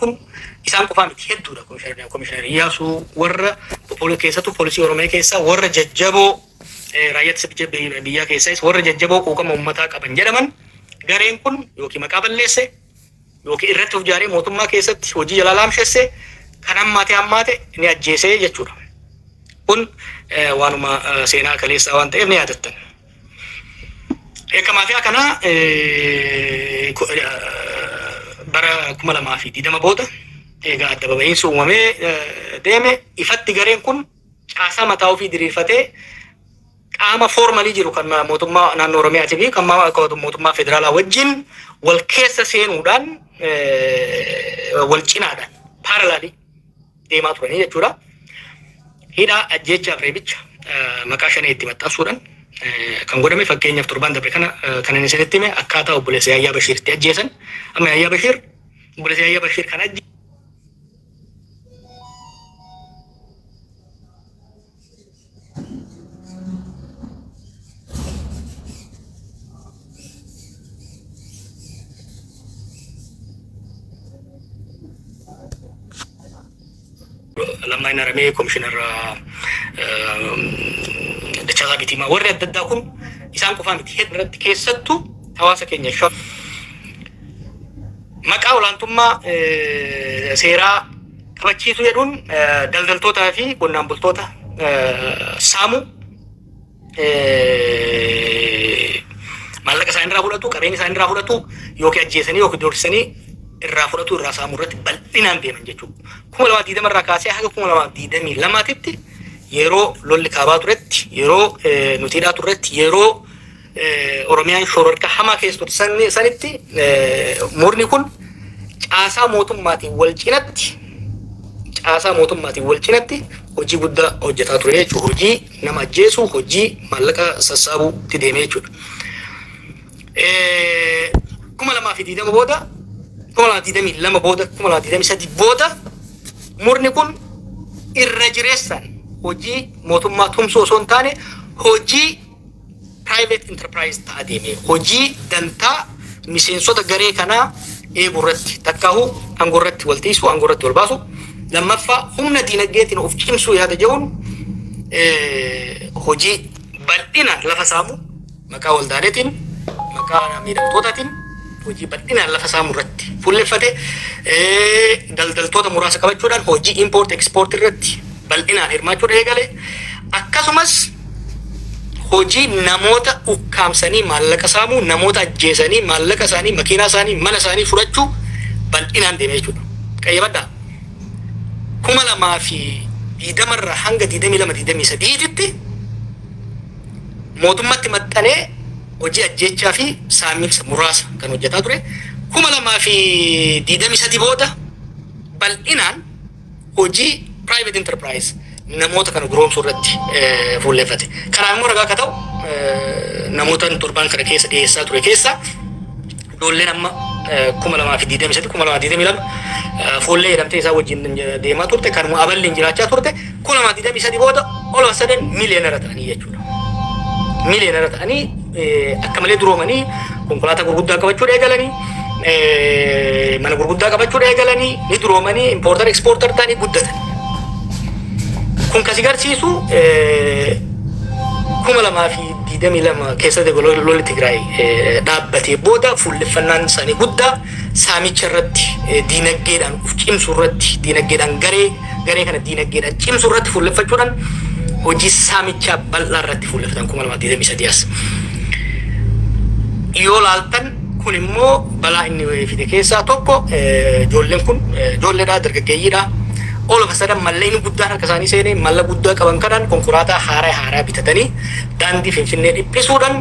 kun isaan qofaa miti hedduudha komishinari Iyyaasuu warra keessattuu poolisii Oromiyaa keessa warra jajjaboo raayyaa ittisa biyyaa keessas warra jajjaboo quuqama uummataa qaban jedhaman gareen kun yookiin maqaa balleesse yookiin irratti of jaaree mootummaa keessatti hojii jalaa laamshesse kan hammaate ni ajjeesee jechuudha. Kun waanuma seenaa kaleessaa waan ta'eef ni yaadattan. Maafiyaa kana bara 2020 booda egaa adda baba'iinsi uumamee deeme ifatti gareen kun caasaa mataa ofii diriirfatee qaama foormalii jiru kan mootummaa naannoo Oromiyaatii fi kan mootummaa federaalaa wajjin wal keessa seenuudhaan wal cinaadhaan paaralaalii deemaa turanii jechuudha. Hidhaa ajjeechaaf reebicha maqaa shanee itti maxxansuudhaan kan godhame fakkeenyaaf torban darbe kana kan inni isinitti hime akkaataa obboleessa Yaayyaa Bashiiritti ajjeesan. Amma Yaayyaa Bashiir obboleessa Yaayyaa Bashiir kan ajjeesan lama ina ramee komishinar Dachaasaa Bitiimaa warri adda addaa kun isaan qofaa miti irratti keessattuu hawaasa keenya maqaa olaantummaa seeraa kabachiisuu jedhuun daldaltootaa fi qonnaan bultoota saamu maallaqa isaan irraa fudhatu qabeenya isaan irraa fudhatu yookiin ajjeesanii yookiin doorsisanii irraa fudhatu irraa saamuu irratti bal'inaan deeman jechuudha. 2020 irraa kaasee haga 2022tti yeroo lolli kaabaa turetti yeroo nutiidhaa turetti yeroo Oromiyaan shororka hamaa keessa turte sanitti murni kun caasaa mootummaatiin wal cinatti hojii guddaa hojjetaa ture jechuudha. Hojii nama ajjeesuu, hojii maallaqa sassaabuutti deemee jechuudha. 2020 booda 2022 booda 2023 booda murni kun irra jireessaan hojii mootummaa tumsuu osoo hin taane hojii private enterprise ta'a deemee hojii dantaa miseensota garee kanaa eeguu irratti takkaahuu aangoo irratti wal tiisuu aangoo irratti wal baasu lammaffaa humna diinagdeetiin of cimsuu yaada jedhuun hojii bal'inaan lafa saamuu maqaa waldaaleetiin maqaa miidhamtootaatiin hojii bal'inaan lafa saamuu irratti fuulleffate daldaltoota muraasa qabachuudhaan hojii import export irratti bal'inaan hirmaachuu eegale akkasumas hojii namoota ukkaamsanii maallaqa saamuu namoota ajjeesanii maallaqa isaanii makiinaa isaanii mana isaanii fudhachuu bal'inaan deemee jechuudha. Qayyabadhaa 2020 irraa hanga 22-23tti mootummatti maxxanee hojii ajjeechaa fi saamiinsa muraasa kan hojjetaa ture. 2023 booda bal'inaan hojii private enterprise namoota kana gurguruu irratti fuulleffate. Karaa immoo ragaa akka ta'u namoota torban kana keessa dhiyeessaa ture keessa ijoolleen amma 2023 fuullee jedhamtee isaa wajjin deemaa turte kanuma aballeen jiraachaa turte 2023 booda ol sadan miiliyoonera ta'anii jechuudha. Miiliyoonera ta'anii akka malee duroomanii konkolaataa gurguddaa qabachuu eegalanii mana gurguddaa qabachuu eegalanii ni duroomanii importer exporter ta'anii guddatan. Kun kasi garsiisu 2022 keessatti lolli Tigraay dhaabbatee booda fuulleffannaan isaanii guddaa saamicha irratti diinagdeedhaan of cimsuu irratti diinagdeedhaan garee kana diinagdeedhaan cimsuu irratti fuulleffachuudhaan hojii saamichaa bal'aa irratti fuulleffatan 2023 yoo laaltan kun immoo balaa inni fide keessaa tokko ijoolleen kun ijoolleedhaa dargaggeeyyiidhaa all of a sudden malleen guddaan harka isaanii seenee malla guddaa qaban kanaan konkolaataa haaraa bitatanii daandii Finfinnee dhiphisuudhaan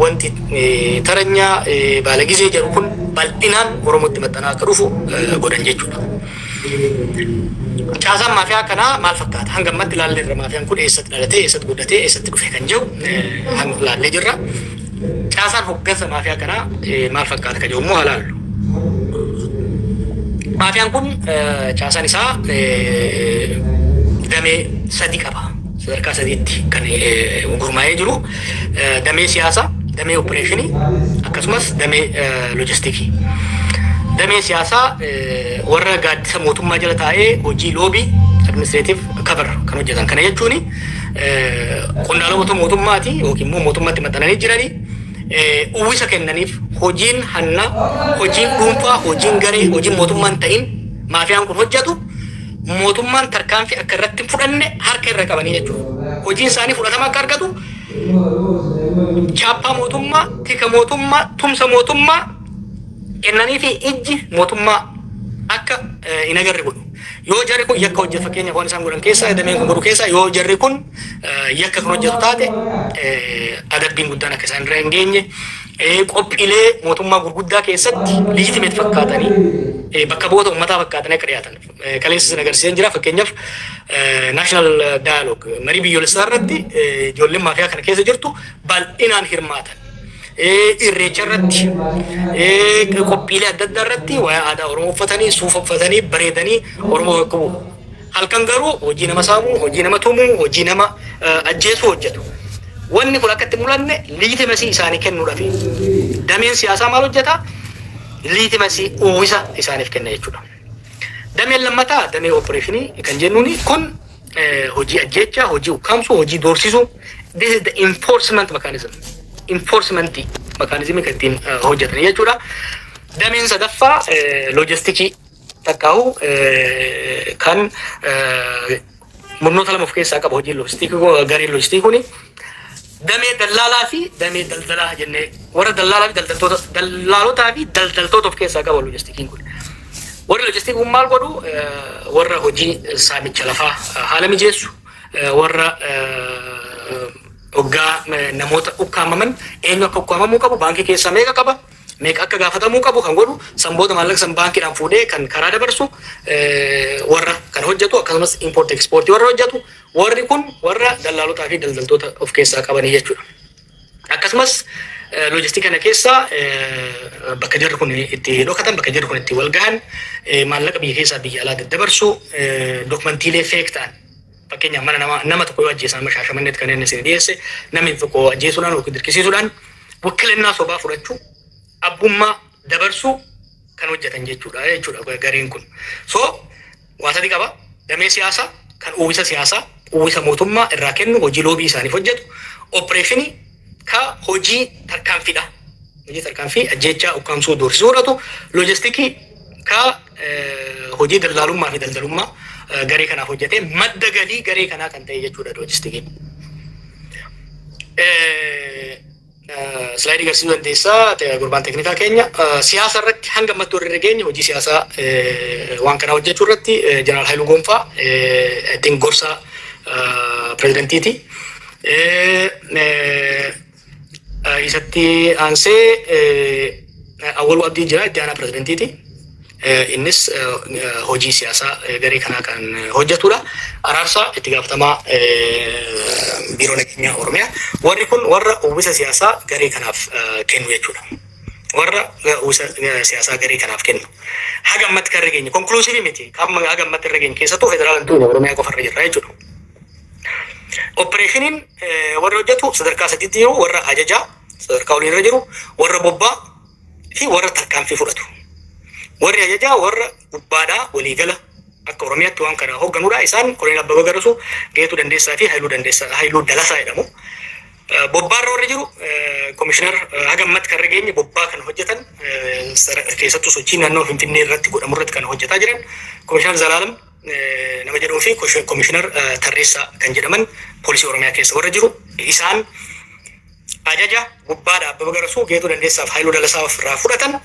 wanti taranyaa baalagizee jedhu kun bal'inaan Oromootti maxxanaa akka dhufu godhan jechuudha. Caasaan maafiyaa kanaa maal fakkaata? Hanga ammatti ilaallee irra maafiyaan kun eessatti dhalatee, eessatti guddatee, eessatti dhufe kan jiru hanga ilaallee jirra. Caasaan hoggansa maafiyaa kanaa maal fakkaata kan jiru immoo halaallu. Maafiyaan kun caasaan isaa damee sadii qaba. Sadarkaa sadiitti kan gurmaa'ee jiru. Damee siyaasaa, damee opereeshinii akkasumas damee loojistikii. damee siyaasaa warra gaaddisa mootummaa jala taa'ee hojii loobii administrative cover kan hojjetan kana jechuun qondaalota mootummaati yookiin immoo mootummaatti maxxananii jiranii uwwisa kennaniif hojiin hanna hojiin dhuunfaa hojiin garee hojiin mootummaan ta'in maafiyaan kun hojjetu mootummaan tarkaanfii akka irratti fudhanne harka irra qabanii jechuudha. Hojiin isaanii fudhatama akka argatu chaappaa mootummaa, tika mootummaa, tumsa mootummaa kennanii fi ijji mootummaa akka hin agarre godhu. Yoo jarri kun yakka hojjetu fakkeenya waan isaan godhan keessaa dameen kun godhu keessaa yoo jarri kun yakka kan hojjetu taate adabbiin guddaan akka isaan irra hin geenye qophiilee mootummaa gurguddaa keessatti liitimeet fakkaatanii bakka bu'oota uummataa fakkaatanii akka dhiyaatan kaleessa isin agarsiisan jira. Fakkeenyaaf naashinaal daayaloog marii biyyoolessaa irratti ijoolleen maafiyaa kana keessa jirtu bal'inaan hirmaatan. Irreecha irratti qophiilee adda addaa irratti waa'ee aadaa Oromoo uffatanii suufa uffatanii bareedanii Oromoo bakka bu'u. Halkan garuu hojii nama saamuu, hojii nama tumuu, hojii nama ajjeesuu hojjetu. Wanni kun akka itti mul'anne liitimasii isaanii kennuudhaaf dameen siyaasaa maal hojjeta? Liitimasii uwwisa isaaniif kenna jechuudha. Dameen lammataa damee opereeshinii kan jennuuni kun hojii ajjeechaa, hojii ukkaamsuu, hojii doorsisuu. This is the enforcement mechanism. Enforcement mechanism kan ittiin hojjetan jechuudha. Dameen sadaffaa loojistikii takkaahu kan murnoota lama of keessaa qaba hojiin loojistikii gareen loojistikii kuni. Damee dallaalaa fi damee daldalaa jennee warra dallaalaa fi dallaalotaa fi daldaltoota of keessaa qaba loojistikiin kun. Warri loojistikiin kun maal godhu? Warra hojii saamicha lafaa haala mijeessu, warra hoggaa namoota ukkaamaman eenyu akka ukkaamamuu qabu, baankii keessaa meeqa qaba, meeqa akka gaafatamuu qabu kan godhu, sanboota maallaqa san baankiidhaan fuudhee kan karaa dabarsu warra kan hojjetu akkasumas import exportii warra hojjetu. Warri kun warra dallaalotaa fi daldaltoota of keessaa qabanii jechuudha. Akkasumas loojistikii kana keessaa bakka jarri kun itti dhokatan, bakka jarri kun itti wal gahan, maallaqa biyya keessaa biyya alaa daddabarsu, dokumantiilee feek ta'an. Fakkeenyaaf mana nama tokko yoo ajjeesan Shaashamanneetti kan inni isin dhiyeesse namni tokko ajjeesuudhaan yookiin dirqisiisuudhaan wakiilannaa sobaa fudhachuu, abbummaa dabarsuu kan hojjetan jechuudha gareen kun. So waa sadi qaba. Damee siyaasaa kan uwwisa siyaasaa, uwwisa mootummaa irraa kennu, hojii loobii isaaniif hojjetu, opereeshinii ka hojii tarkaanfiidha. Hojii tarkaanfii ajjeechaa ukkaamsuu doorsisuu godhatu, loojistikii ka hojii dallaalummaa fi daldalummaa garee kanaaf hojjetee madda galii garee kanaa kan ta'e jechuudha loojistikiin. Slaayidii agarsiisuu dandeessaa gurbaan teeknikaa keenya siyaasa irratti hanga ammaatti warri geenye hojii siyaasaa waan kana hojjechuu irratti Jeneraal Haayiluu Goonfaa ittiin gorsa pireezidentiiti. Isatti aansee Awwaluu Abdii jira itti aanaa pireezidentiiti. Innis hojii siyaasaa garee kanaa kan hojjetudha. Araarsaa itti gaafatamaa biiroo nageenyaa Oromiyaa. Warri kun warra uwwisa siyaasaa garee kanaaf kennu jechuudha. Warra uwwisa siyaasaa garee kanaaf kennu. Haga ammatti kan irra geenye konkuluusiivii miti. Amma haga ammatti irra geenye keessattuu federaalantuu Oromiyaa qofa irra jirra jechuudha. Opereeshiniin warra hojjetu sadarkaa sadiitti jiru, warra ajajaa sadarkaa olii irra jiru, warra bobbaa fi warra tarkaanfii fudhatu. Warri ajajaa warra gubbaadhaa waliigala akka Oromiyaatti waan kana hoogganudha. Isaan Koloneel Abbabaa Garasuu, Geetuu Dandeessaa fi Haayiluu Dalasaa jedhamu. Bobbaarra warri jiru komishinar haga ammatti kan irra geenye bobbaa kan hojjetan keessattuu sochii naannoo Finfinnee irratti godhamu irratti kan hojjetaa jiran komishinar Zalaalam nama jedhamuu fi komishinar Tarreessaa kan jedhaman poolisii Oromiyaa keessa warra jiru. Isaan ajaja gubbaadhaa Abbabaa Garasuu, Geetuu Dandeessaa fi Haayiluu Dalasaa irraa fudhatan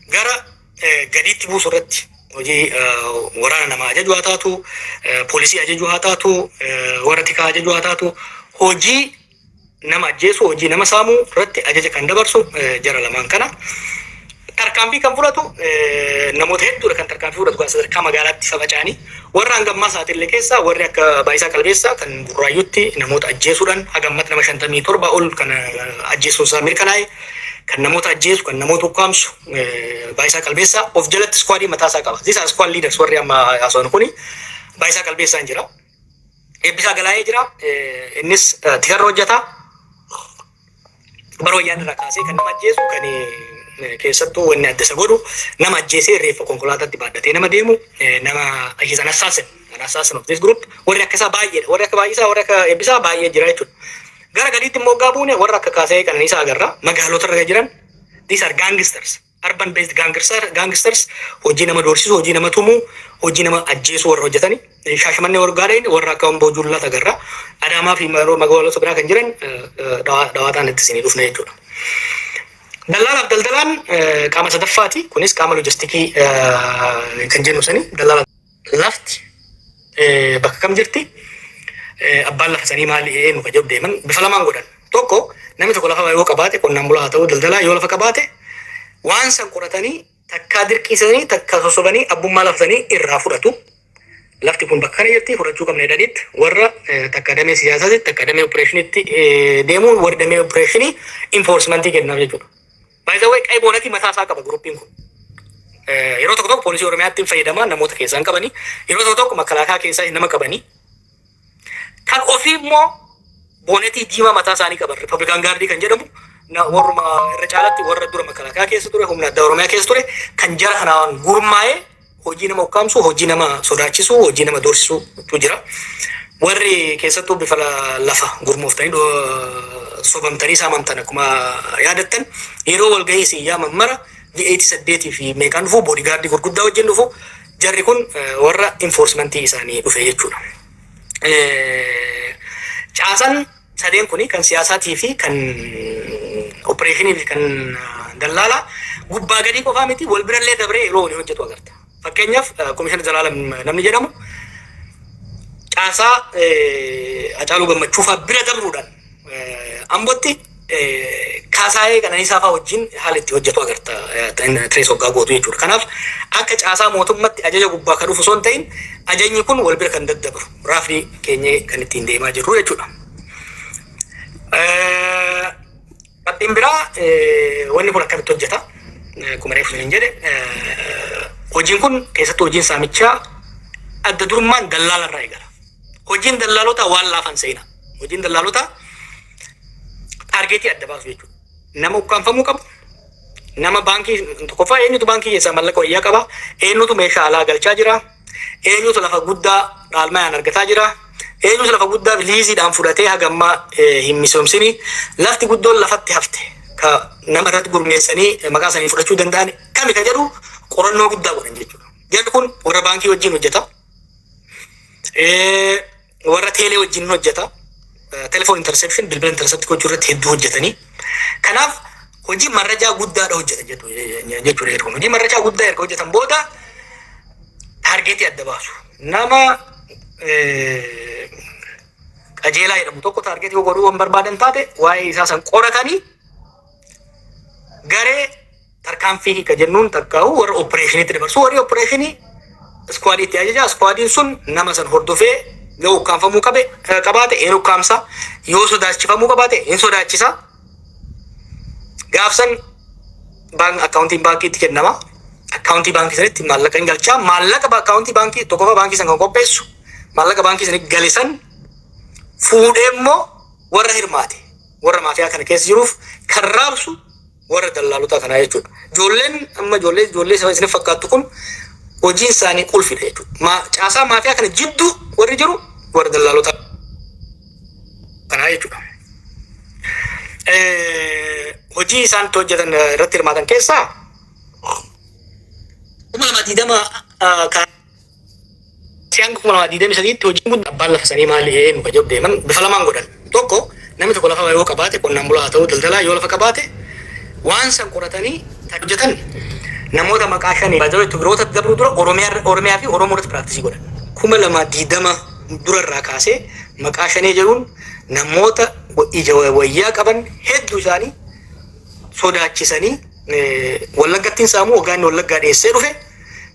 gara gadiitti buusu irratti hojii waraana nama ajaju haa taatu, poolisii ajaju haa taatu, warra tikaa ajaju haa taatu, hojii nama ajjeesu, hojii nama saamuu irratti ajaja kan dabarsu jara lamaan kana. Tarkaanfii kan fudhatu namoota hedduudha kan tarkaanfii fudhatu kan sadarkaa magaalaatti faca'anii warra hangammaa sa'aatillee keessaa warri akka Baayisaa Qalbeessaa kan Burraayyuutti namoota ajjeesuudhaan hagammatti nama 57 ol kan ajjeesuun isaa mirkanaa'e. Kan namoota ajjeesu, kan namoota ukkaamsu Baayisaa Qalbeessaa of jalatti skwaadii mataa isaa qaba. These are squad leaders warri amma haasa'an kuni. Baayisaa Qalbeessaan jira. Eebbisaa Galaayee jira. Innis tikarra hojjeta. Bara wayyaan irraa kaasee kan nama ajjeesu, kan keessattuu wanni adda isa godhu nama ajjeesee reeffa konkolaataatti baadhatee nama deemu nama he's an assassin of this group warri akka isaa baay'eedha warri akka baay'isaa warri akka eebbisaa baay'ee jira jechuudha. Gara gadiitti immoo gaa buune warra akka kaasee Qananiisaa agarra magaalota irra jiran these are gangsters urban based gangsters hojii nama doorsisu hojii nama tumuu hojii nama ajjeesu warra hojjetani Shaashamannee wargaadhaan warra akka Amboo Juullaat agarra Adaamaa fi magaalota biraa kan jiran dhawaataan itti isinii dhufne jechuudha. Dallaalaaf daldalaan qaama sadaffaati. Kunis qaama loojistikii kan jennu sani dallaala lafti bakka kam jirti abbaan lafa sanii maali eenyu ka jedhu deeman bifa lamaan godhan. Tokko namni tokko lafa yoo qabaate qonnaan bulaa haa ta'u daldalaa yoo lafa qabaate waan san qoratanii takkaa dirqiisanii takkaa sosobanii abbummaa lafa sanii irraa fudhatu. Lafti kun bakka kana jirti fudhachuu qabna jedhanitti warra takka damee siyaasaatti takka damee opereeshiniitti deemuun warra damee opereeshinii enforcementii kennaaf jechuudha. By the way, qayboonatii mataa isaa qaba gruppiin kun. Yeroo tokko tokko poolisii Oromiyaatti fayyadamaa namoota keessaan qabanii yeroo tokko tokko makalaakaa keessaa nama qabanii kan ofii immoo boonetii diimaa mataa isaanii qaban Republican Guard kan jedhamu warruma irra caalatti warra dura makalaakaa keessa ture humna addaa Oromiyaa keessa ture kan jara kanaan gurmaa'ee hojii nama ukkaamsu hojii nama sodaachisu hojii nama doorsisuutu jira. Warri keessattuu bifa lafa gurmooftanii sobamtanii saamantan akkuma yaadattan yeroo walgahii siyyaa mammara V88 fi meeqaan dhufu boodigaardii gurguddaa wajjin dhufu jarri kun warra enforcementii isaanii dhufe jechuudha. Caasan sadeen kuni kan siyaasaatii fi kan opereeshinii fi kan dallaalaa gubbaa gadii qofaa miti wal birallee dabree yeroo waliin hojjetu agarta. Fakkeenyaaf Komishinar Zalaalam namni jedhamu caasaa Hacaaluu Gammachuu fa'aa bira dabruudhaan Ambootti kaasaayee Qananiisaa fa'aa wajjin haala itti hojjetu agarta tirees hoggaa gootu jechuudha. Kanaaf akka caasaa mootummaatti ajaja gubbaa kan dhufu osoo hin ta'in ajajni kun wal bira kan daddabru raafii keenyee kan ittiin deemaa jirru jechuudha. Qabxiin biraa wanni kun akkamitti hojjeta? Akkuma reefu hin jedhe hojiin kun keessattuu hojiin saamichaa adda durummaan dallaalarraa eegala. Hojiin dallaalota waan laafan seena. Hojiin dallaalota taargeetii adda baasu jechuudha. Nama ukkaanfamuu qabu. Nama baankii tokkoffaa eenyutu baankii keessaa mallaqa wayyaa qaba. Eenyutu meeshaa alaa galchaa jira. Eenyutu lafa guddaa dhaalmayaan argataa jira. Eenyutu lafa guddaa liiziidhaan fudhatee hagammaa hin misoomsini. Lafti guddoon lafatti hafte. Ka nama irratti gurmeessanii maqaa isaanii fudhachuu danda'an kami ka jedhu qorannoo guddaa godhan jechuudha. Jarri kun warra baankii wajjin hojjeta. Warra teelee wajjin hojjeta. Telephone interception bilbila intercept gochuu irratti hedduu hojjetanii. Kanaaf hojii marrajaa guddaadha hojjetan jechuudha. Hojii marrajaa guddaa erga hojjetan booda taargeetii adda baasu. Nama qajeelaa jedhamu tokko taargeetii godhuu waan barbaadan taate waa'ee isaa san qoratanii garee tarkaanfii ka jennuun takkaa'u warra opereeshiniitti dabarsu. Warri opereeshinii skwaadiitti ajaja. Skwaadiin sun nama san hordofee yoo ukkaanfamuu qabaate een ukkaamsa yoo sodaachifamuu qabaate een sodaachisa. Gaafsan akkaawuntiin baankiitti kennama. Akkaawuntii baankii sanitti maallaqa hin galchaa. Maallaqa akkaawuntii baankii tokkoffaa baankii san kan qopheessu maallaqa baankii sanitti galisan fuudhee immoo warra hirmaate warra maafiyaa kana keessa jiruuf kan raabsu warra dallaalota kanaa jechuudha. Ijoolleen amma ijoollee isiniif fakkaattu kun hojiin isaanii qulfidha jechuudha. Caasaa maafiyaa kana jidduu warri jiru warra dallaalota kanaa jechuudha. Hojii isaan hojjetan irratti hirmaatan keessaa kuma lama diidama siyaan kuma lama diidami sadiitti hojiin kun abbaan lafa sanii maali eenyu ka jedhu deeman bifa lamaan godhan. Tokko namni tokko lafa yoo qabaate qonnaan bulaa haa ta'u daldalaa yoo lafa qabaate waan san qoratanii hojjetan namoota maqaa shanii baay'ee biroota dabruu dura Oromiyaa fi Oromoo irratti piraaktisii godhan. Kuma lama diidama durarraa kaasee maqaa shanii jedhuun namoota ija wayyaa qaban hedduu isaanii sodaachisanii Wallaggattiin saamuu hoggaanni Wallaggaa dhiyeessee dhufe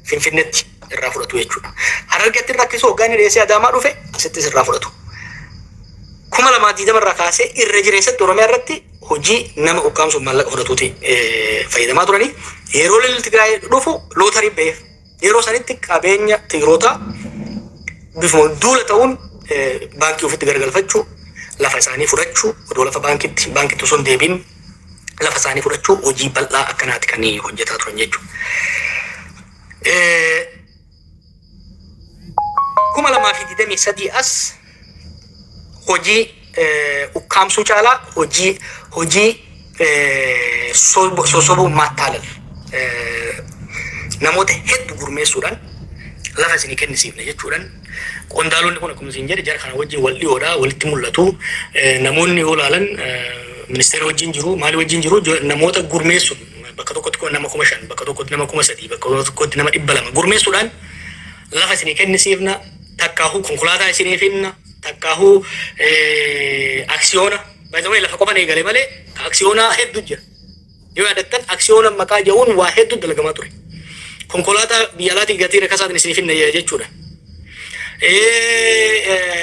Finfinneetti irraa fudhatu jechuudha. Harargeetti rakkisuu hoggaanni dhiyeessee Adaamaa dhufe asittis irraa fudhatu. Kuma lama diidama irraa kaasee irra jireessatti Oromiyaa irratti hojii nama ukkaamsuuf maallaqa fudhatuuti fayyadamaa turanii. Yeroo lolli Tigraay dhufu lootarii ba'eef yeroo sanitti qabeenya Tigrootaa bifuma duula ta'uun baankii ofitti garagalfachuu lafa isaanii fudhachuu odoo lafa baankitti osoo hin deebiin lafa isaanii fudhachuu hojii bal'aa akkanaati kan hojjetaa turan jechuudha. 2023 as hojii ukkaamsuu caalaa hojii sosobuu mattaalal namoota hedduu gurmeessuudhaan lafa isinii kennisiifne jechuudhaan qondaalonni kun akkuma isin jedhe jara kana wajjin wal dhiyoodha walitti mul'atu namoonni yoo ilaalan ministeera wajjin jiru maali wajjin jiru namoota gurmeessuun bakka tokkotti nama 5,000 bakka tokkotti nama 3,000 bakka tokkotti nama 200 gurmeessuudhaan lafa isinii kennisiifna takkaahu konkolaataa isinii finna takkaahu aksiyoona baay'ee lafa qofan eegale malee aksiyoona hedduu jira yoo yaadattan aksiyoona maqaa jedhuun waa hedduu dalagamaa ture konkolaataa biyya alaatii gatii rakasaatiin isinii finna jechuudha.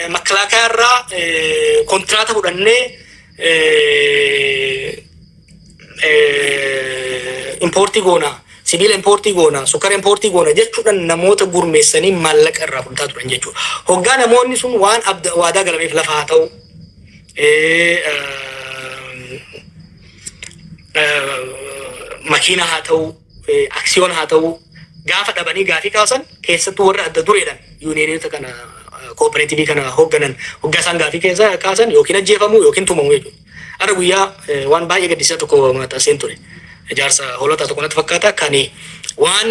Makalaakaa irraa kontraata fudhannee importii goona sibiila importii goona sukkara importii goona jechuudhaan namoota gurmeessanii maallaqa irraa fudhataa turan jechuudha. Hoggaa namoonni sun waan waadaa galameef lafa haa ta'u makiina haa ta'u aksiyoona haa ta'u gaafa dhabanii gaafii kaasan keessattuu warra adda dureedhaan yuuniyoonota kana kooperaatiivii kana hoogganan hoggaa isaan gaafii keessa kaasan yookiin ajjeefamu yookiin tumamu jechuudha. Har'a guyyaa waan baay'ee gaddisiisaa tokko maxxanseen ture. Ijaarsa hoolotaa tokko natti fakkaata kan waan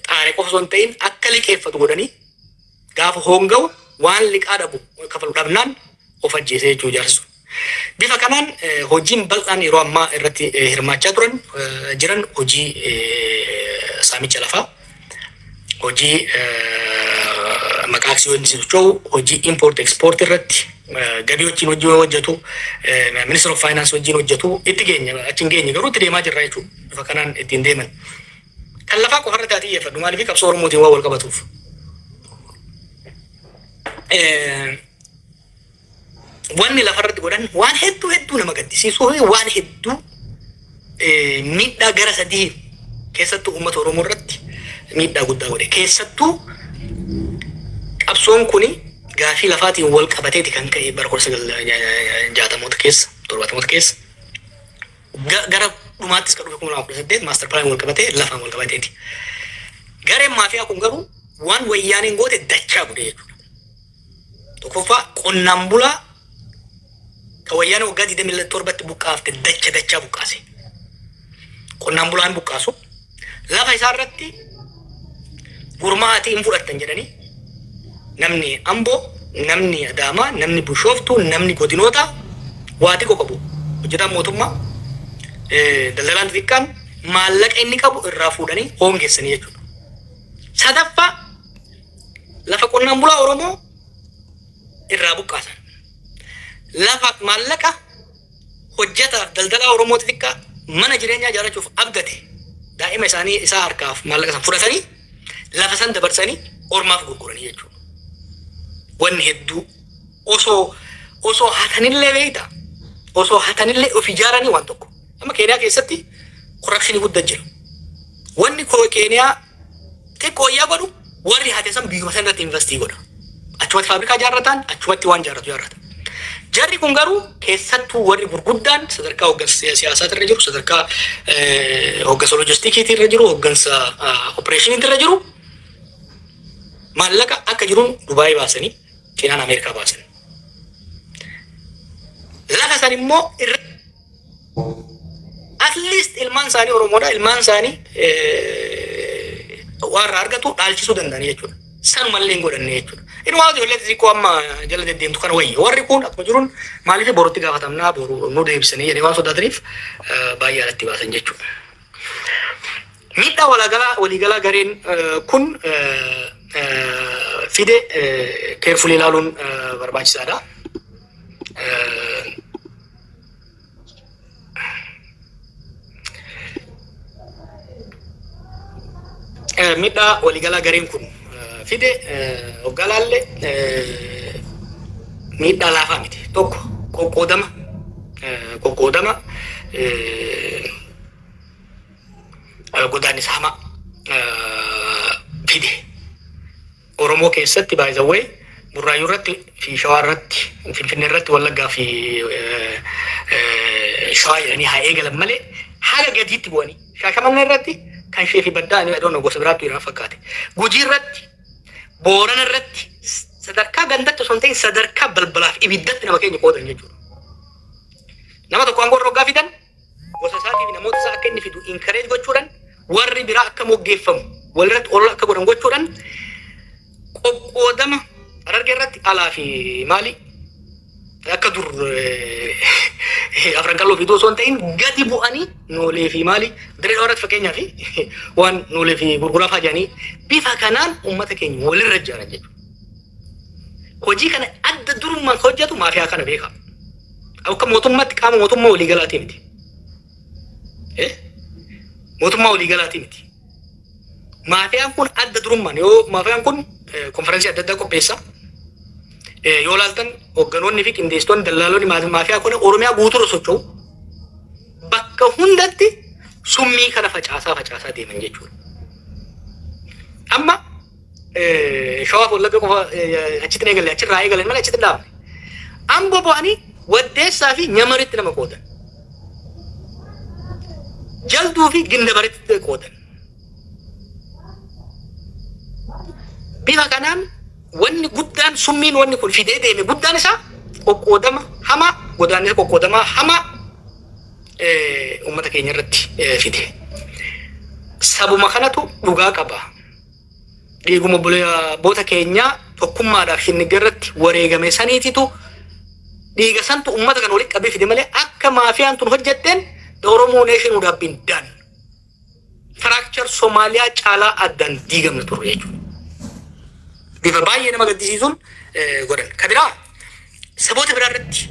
xaaree qofa osoo hin ta'in akka liqeeffatu godhanii gaafa hoonga'u waan liqaa dhabu kafalu dhabnaan of ajjeesee jechuu ijaarsu. Bifa kanaan hojiin bal'aan yeroo ammaa irratti hirmaachaa jiran hojii saamicha lafaa hojii maqaa aksiyoonni socho'u hojii import export irratti gabii wajjin hojii hojjetu minister of finance wajjin hojjetu itti geenya achiin geenya garuu itti deemaa jirra jechuudha. Bifa kanaan ittiin deeman kan lafaa qofa irratti haa xiyyeeffadhu maaliif qabsoo oromootiin waa wal qabatuuf. Wanni lafarratti godhan waan hedduu nama gaddisiisuu waan hedduu miidhaa gara sadii keessattuu uummata Oromoo irratti miidhaa guddaa godhe. Keessattuu qabsoon kuni gaafii lafaatiin wal qabateeti kan ka'e bara 1960 keessa 70 keessa gara dhumaattis kan dhufe 2018 master plan wal qabatee lafaan wal qabateeti. Gareen maafiyaa kun garuu waan wayyaaniin goote dachaa godhe jechuudha. Tokkoffaa qonnaan bulaa kawayyaana waggaa 27tti buqqaafte dachaa buqqaase. Qonnaan bulaan buqqaasu lafa isaa irratti gurmaatii hin fudhattan jedhanii namni Amboo, namni Adaamaa, namni Bishooftuu, namni Godinoota waa xiqqoo qabu. Hojjetaan mootummaa daldalaan xiqqaan maallaqa inni qabu irraa fuudhanii hoongeessanii jechuudha. Sadaffaa lafa qonnaan bulaa Oromoo irraa buqqaasan. Lafa maallaqa hojjetaaf daldalaa Oromoo xiqqaa mana jireenyaa ijaarrachuuf abdate daa'ima isaanii isaa harkaaf maallaqa san fudhatanii lafa san dabarsanii ormaaf gurguranii jechuudha. Wanni hedduu osoo hatanillee beekta osoo hatanillee of ijaaranii waan tokko. Amma Keeniyaa keessatti korrapshinii guddaa jira. Wanni Keeniyaa xiqqoo iyyaa godhu warri hate san biyyuma san irratti investii godha. Achumatti faabrikaa ijaarratan achumatti waan ijaarratan. Jarri kun garuu keessattuu warri gurguddaan sadarkaa hooggansa siyaasaa irra jiru, sadarkaa hooggansa loojistiikii irra jiru, hooggansa opereeshinii irra jiru maallaqa akka jiruun Dubaayii baasanii Keeniyaan Ameerikaa baasan. Lafa san immoo at least ilmaan isaanii Oromoodha ilmaan isaanii warra argatu dhaalchisuu danda'anii jechuudha. Sanumallee hin godhanne jechuudha. Inni waan ijoollee xixiqqoo amma jala deddeemtu kana wayya. Warri kun akkuma jiruun maaliif borutti gaafatamnaa boru nu deebisanii jedhee waan sodaataniif baay'ee alatti baasan jechuudha. Miidhaa waliigalaa gareen kun fide keerfulii ilaaluun barbaachisaadha. Miidhaa waliigalaa gareen kun fide hoggalaallee miidhaa laafaa miti. Tokko qoqqoodama godaannisa hamaa fide. Oromoo keessatti baay'ee Burraayyuu irratti fi Shawaa irratti Finfinnee irratti Wallaggaa fi shawaa jedhanii haa eegalan malee haala gadiitti bu'anii Shaashamannee irratti kan sheefi baddaa inni adoon gosa biraattu irraa fakkaate. Gujii irratti, Boorana irratti sadarkaa gandatti osoo hin ta'in sadarkaa balbalaaf ibiddatti nama keenya qoodan jechuudha. Nama tokko aangoo roggaa fidan gosa isaatiif namoota isaa akka inni fidu inkareej gochuudhaan warri biraa akka moggeeffamu walirratti ol akka godhan gochuudhaan qoqqoodama Harargee irratti alaa fi maali akka dur Afran Qal'oo fiduu osoo hin ta'in gadi bu'anii noolee fi maali dirree dhoorratti fakkeenyaa fi waan noolee fi gurguraa fa'aa jedhanii bifa kanaan uummata keenya walirra ijaaran jechuudha. Hojii kana adda durummaan hojjetu maafiyaa kana beeka. Akka mootummaatti qaama mootummaa waliigalaatii miti. Mootummaa waliigalaatii miti. Maafiyaan kun adda durummaan yoo maafiyaan kun konferensii adda addaa qopheessa. Yoo laaltan hogganoonni fi qindeessitoonni dallaalonni maafiyaa kun Oromiyaa guutuura socho'u bakka hundatti summii kana facaasaa deeman jechuudha. Amma Shawaa Wallagga qofa achitti eegalee achirraa eegalan malee achitti dhaabne. Amboo bu'anii Waddeessaa fi Nyamaritti nama qoodan. Jalduu fi Gindabaritti qoodan. Bifa kanaan wanni guddaan summiin wanni kun fidee deeme guddaan isaa qoqqoodama hamaa godaannisa qoqqoodamaa hamaa uummata keenya irratti fide. Sabuma kanatu dhugaa qaba. Dhiiguma boota keenyaa tokkummaadhaaf shinniga irratti wareegame saniititu dhiiga santu uummata kan walitti qabee fide malee akka maafiyaan tun hojjetteen the Oromo nation would have been done. Fracture Somaaliyaa caalaa addaan diigamne turre jechuudha. Bifa baay'ee nama gaddisiisuun godhan. Kabiraa saboota biraa irratti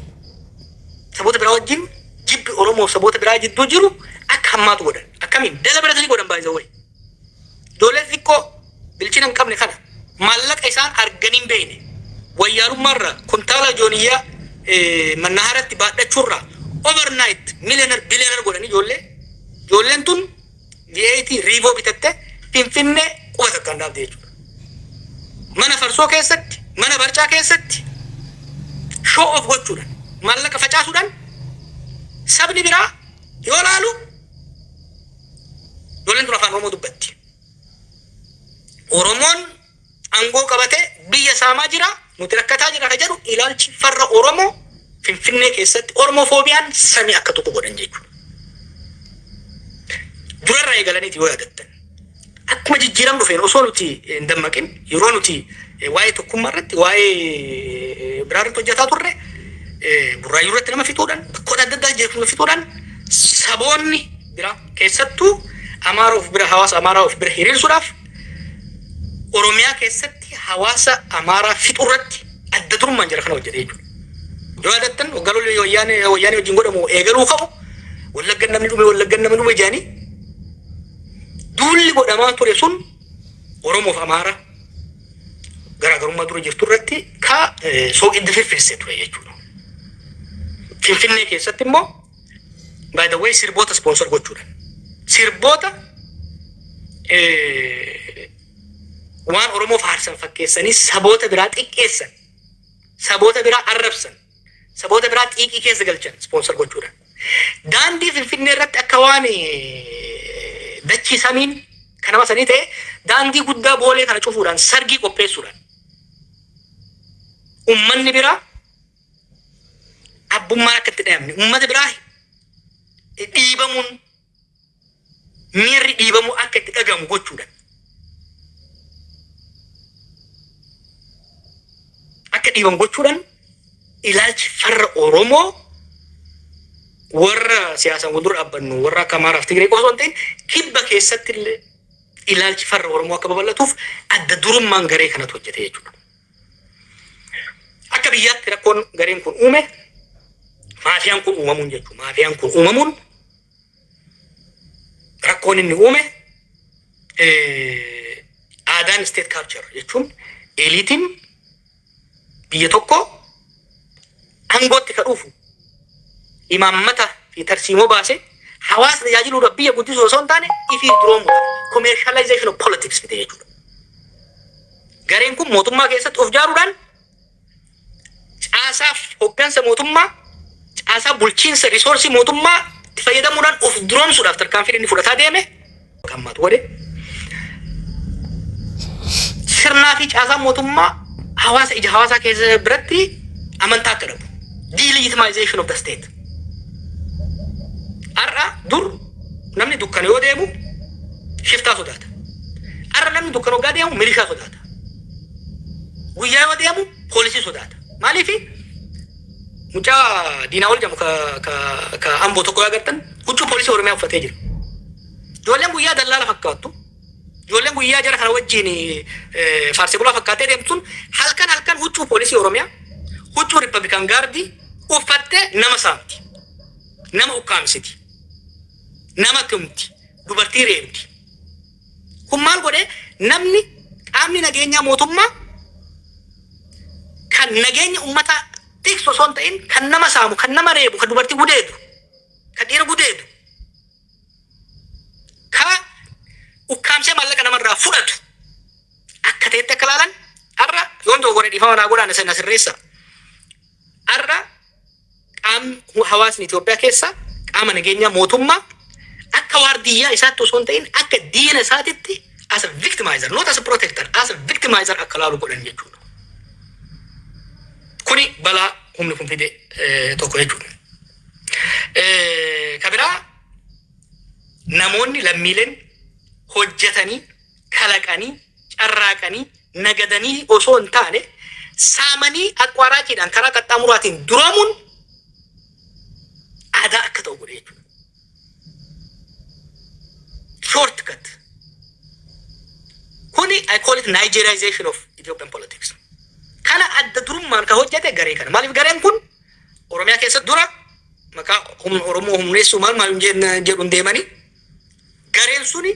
saboota biraa wajjin jibbi Oromoo saboota biraa jidduu jiru akka hammaatu godhan. Akkamiin dala baratanii godhan baay'ee zawwee. Ijoollee xiqqoo bilchina hin qabne kana maallaqa isaan arganii hin beekne wayyaalummaarra kuntaala jooniyyaa mannaharatti baadhachuurraa overnight billionaire godhanii ijoolleen tun VAT riivoo bitatte Finfinnee qubata kan dhaabde jechuudha. Mana farsoo keessatti, mana barcaa keessatti show off gochuudhaan maallaqa facaasuudhaan sabni biraa yoo laalu ijoolleen tun afaan Oromoo dubbatti. Oromoon aangoo qabatee biyya saamaa jira, nuti rakkataa jira ka jedhu ilaalchi farra Oromoo Finfinnee keessatti Oromofoobiyaan samii akka tokko godhan jechuudha. Durarraa eegalaniiti yoo yaadattan. Akkuma jijjiiram dhufeen osoo nuti hin dammaqin yeroo nuti waa'ee tokkummaa irratti waa'ee biraa irratti hojjetaa turre burraayyuu irratti nama fixuudhaan bakkoota adda addaa jeequmsa fixuudhaan saboonni biraa keessattuu hawaasa Amaaraa of bira hiriirsuudhaaf Oromiyaa keessatti hawaasa Amaaraa fixuu irratti adda durummaan jira kana hojjetee jechuudha. Yoo yaadattan waggaa wayyaanee wajjin godhamu eegaluu qabu wallaggan namni dhume jedhanii duulli godhamaa ture sun Oromoof Amaaraa garaagarummaa dura jirtu irratti sooqidda firfirsee ture jechuudha. Finfinnee keessatti immoo by the way sirboota sponsor gochuudhaan sirboota waan Oromoo faarsan fakkeessanii saboota biraa xiqqeessan, saboota biraa arrabsan, saboota biraa xiiqii keessa galchan sponsor gochuudhaan. Daandii Finfinnee irratti akka waan dachii samiin kanama sanii ta'e daandii guddaa boolee kana cufuudhaan sargii qopheessuudhaan. Uummanni biraa abbummaan akka itti dhayamne, uummata biraa dhiibamuun miirri dhiibamuu akka itti dhagamu gochuudhaan. Akka dhiibamu gochuudhaan ilaalchi farra Oromoo warra siyaasaan wal dura dhaabbannu warra akka Amaaraaf Tigree osoo hin ta'in kibba keessatti illee ilaalchi farra Oromoo akka babal'atuuf adda durummaan garee kanatu hojjete jechuudha. Akka biyyaatti rakkoon gareen kun uume maafiyaan kun uumamuun jechuudha. Maafiyaan kun uumamuun rakkoon inni uume aadaan state capture jechuun eliitiin biyya tokko aangootti ka dhufu imaammata fi tarsiimoo baase hawaasa tajaajiluudhaaf biyya guddisuu osoo hin taane ifii duroomuudhaaf commercialization of politics fide jechuudha. Gareen kun mootummaa keessatti of jaaruudhaan caasaaf hoggansa mootummaa caasaa bulchiinsa risoorsii mootummaa itti fayyadamuudhaan of duroomsuudhaaf tarkaanfii inni fudhataa deeme qammatu godhe. Sirnaa fi caasaa mootummaa hawaasa ija hawaasaa keessa biratti amantaa akka dhabu. Delegitimization of the state. Har'a dur namni dukkana yoo deemu shiftaa sodaata. Har'a namni dukkana yoo deemu milishaa sodaata. Guyyaa yoo deemu poolisii sodaata. Maaliifi mucaa diinaa ol jedhamu ka amboo tokko yoo agartan huccuu poolisii Oromiyaa uffatee jira. Ijoolleen guyyaa dallaala fakkaattu. Ijoolleen guyyaa jara kana wajjin faarsee bulaa fakkaatee deemtuun halkan huccuu poolisii Oromiyaa huccuu Riippablikaan Gaardii uffattee nama saamti. Nama ukkaamsiti. Nama tumti. Dubartii reebdi. Kun maal godhee namni qaamni nageenyaa mootummaa kan nageenya uummataa tiksu osoo hin ta'in kan nama saamu, kan nama reebu, kan dubartii gudeedu, kan dhiira gudeedu, ka ukkaamsee maallaqa namarraa fudhatu akka ta'etti akka ilaalan har'a yoon ta'u godhe dhiifama naa godhaan isa sirreessa. Har'a qaamni hawaasni Itoophiyaa keessa qaama nageenyaa mootummaa akka waardiyyaa isaatti osoo hin ta'in akka diina isaatitti as a victimizer, not as a protector, as a victimizer akka ilaalu godhan jechuudha. Kuni balaa humni kun fide tokko jechuudha. Kabiraa namoonni lammiileen hojjetanii, kalaqanii, carraaqanii, nagadanii osoo hin taane saamanii aqwaaraachiidhaan karaa qaxxaamuraatiin duroomuun aadaa akka ta'u godhe jechuudha. Shortcut. Kuni I call it Nigerization of Ethiopian politics. Kana adda durummaan ka hojjete garee kana. Maaliif gareen kun Oromiyaa keessa dura maqaa Oromoo humneessuu maal jedhuun deemanii gareen suni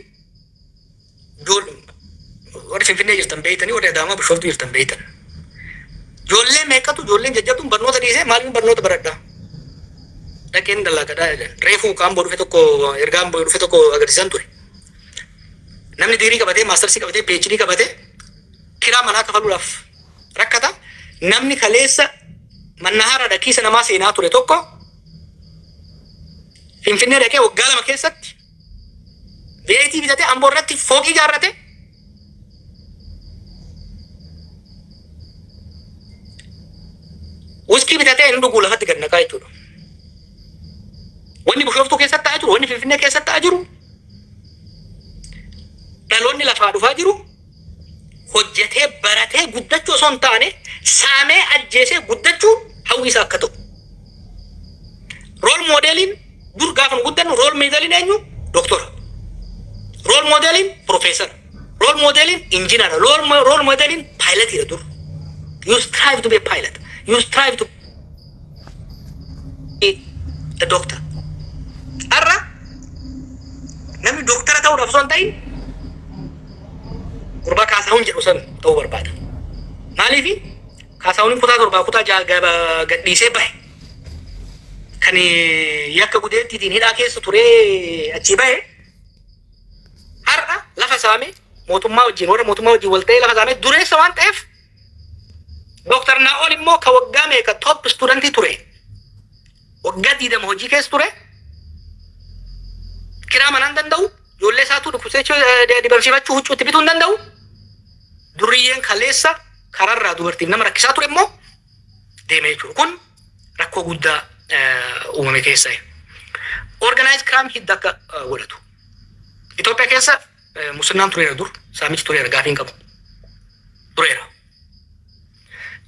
warri Finfinnee jirtan beeytanii warri Adaamaa Bishooftuu jirtan beeytan. Ijoolleen meeqatu ijoolleen jajjabduun barnoota dhiisee maaliif barnoota baradhaa? Dhaqeen dalaagaadhaa jedhan. Reefuu kaamboo dhufe tokko ergaan dhufe tokko agarsiisan ture. Namni digirii qabatee maastarsii qabatee PhD qabatee kiraa manaa kafaluudhaaf rakkata. Namni kaleessa mannahaara dhakiisa namaa seenaa ture tokko Finfinnee dhaqee waggaa 2 keessatti VAT bitatee Amboo irratti fooqii ijaarrate. Wuskii bitatee inni dhuguu lafatti gad naqaa jechuudha. Wanni Bishooftuu keessatti ta'aa jiru, wanni Finfinnee keessatti ta'aa jiru, dhaloonni lafaa dhufaa jiru, hojjetee baratee guddachuu osoo hin taane saamee ajjeesee guddachuu hawwi isaa akka ta'u. Rool moodeliin dur gaafa nu guddannu rool moodeliin eenyu? Doktora. Rool moodeliin profeesara. Rool moodeliin injiinara. Rool moodeliin paayilatiidha dur. You strive to be a pilot. You strive to be a doctor. Arra namni doktora ta'uudhaaf osoo hin ta'in gurbaa Kaasahuun jedhu san ta'uu barbaada. Maaliifi Kaasahuun kutaa 7 kutaa 6 gadhiisee bahe kan yakka gudeettiitiin hidhaa keessa turee achi bahe har'a lafa saame mootummaa wajjin warra mootummaa wajjin wal ta'ee lafa saame dureessa waan ta'eef Dr. Naa'ol immoo ka waggaa meeqa top studentii ture. Waggaa 20 hojii keessa ture. Kiraa manaan danda'u. Ijoollee isaatu dhukkubsee dibarsifachuu huccuu itti bituu hin danda'u. Duriyyeen kaleessa kararraa dubartiin nama rakkisaa ture immoo deemee jechuudha. Kun rakkoo guddaa uumame keessa. Organized crime hidda akka godhatu. Itoophiyaa keessa musliimaan tureera dur. Saamichi tureera gaafii hin qabu. Tureera.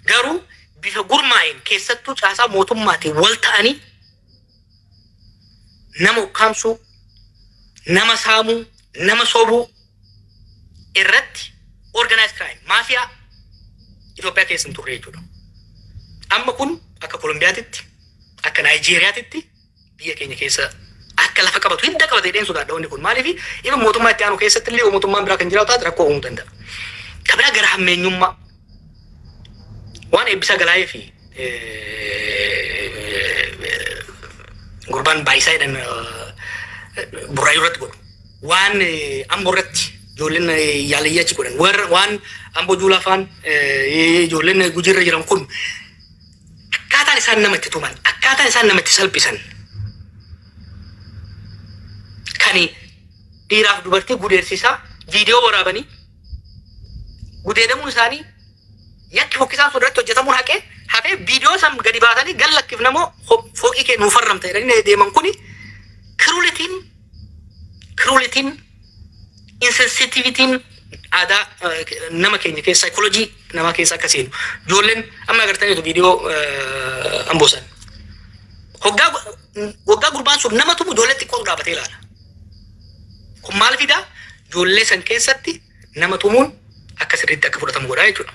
Garuu bifa gurmaa'een keessattuu caasaa mootummaatiin wal ta'anii nama ukkaamsuu, nama saamuu, nama sobuu irratti organized crime, maafiyaa Itoophiyaa keessa hin turre jechuudha. Amma kun akka Kolumbiyaatitti, akka Naayijeeriyaatitti biyya keenya keessa akka lafa qabatu hidda qabatee dheen sodaadha wanni kun. Maaliif ifa mootummaa itti aanu keessatti illee mootummaan biraa kan jiraatu taate rakkoo uumuu danda'a. Kabiraa gara hammeenyummaa waan eebbisaa galaayee fi gurbaan Baayisaa jedhan Burraayyuu irratti godhu. Waan Amboo irratti ijoolleen yaalayyaa achi godhan. Waan Amboo Juulaa faan ijoolleen Gujiirra jiran kun akka akkaataan isaan namatti tuman, akkaataan isaan namatti salphisan. Kani dhiiraaf dubartii gudeessisaa viidiyoo waraabanii gudeedamuun isaanii yakki fokkisaan sun irratti hojjetamuun hafee viidiyoo san gadi baasanii gallakkif namoo fooqii kee nuuf farramta jedhanii deeman kuni kiruulitiin insensitivitiin aadaa nama keenya keessa saayikoolojii nama keessa akka seenu ijoolleen amma agartaniitu viidiyoo amboosan waggaa gurbaan sun nama tumu ijoollee xiqqoo dhaabatee ilaala. Kun maal fidaa ijoollee san keessatti nama tumuun akka sirriitti akka fudhatamu godhaa jechuudha.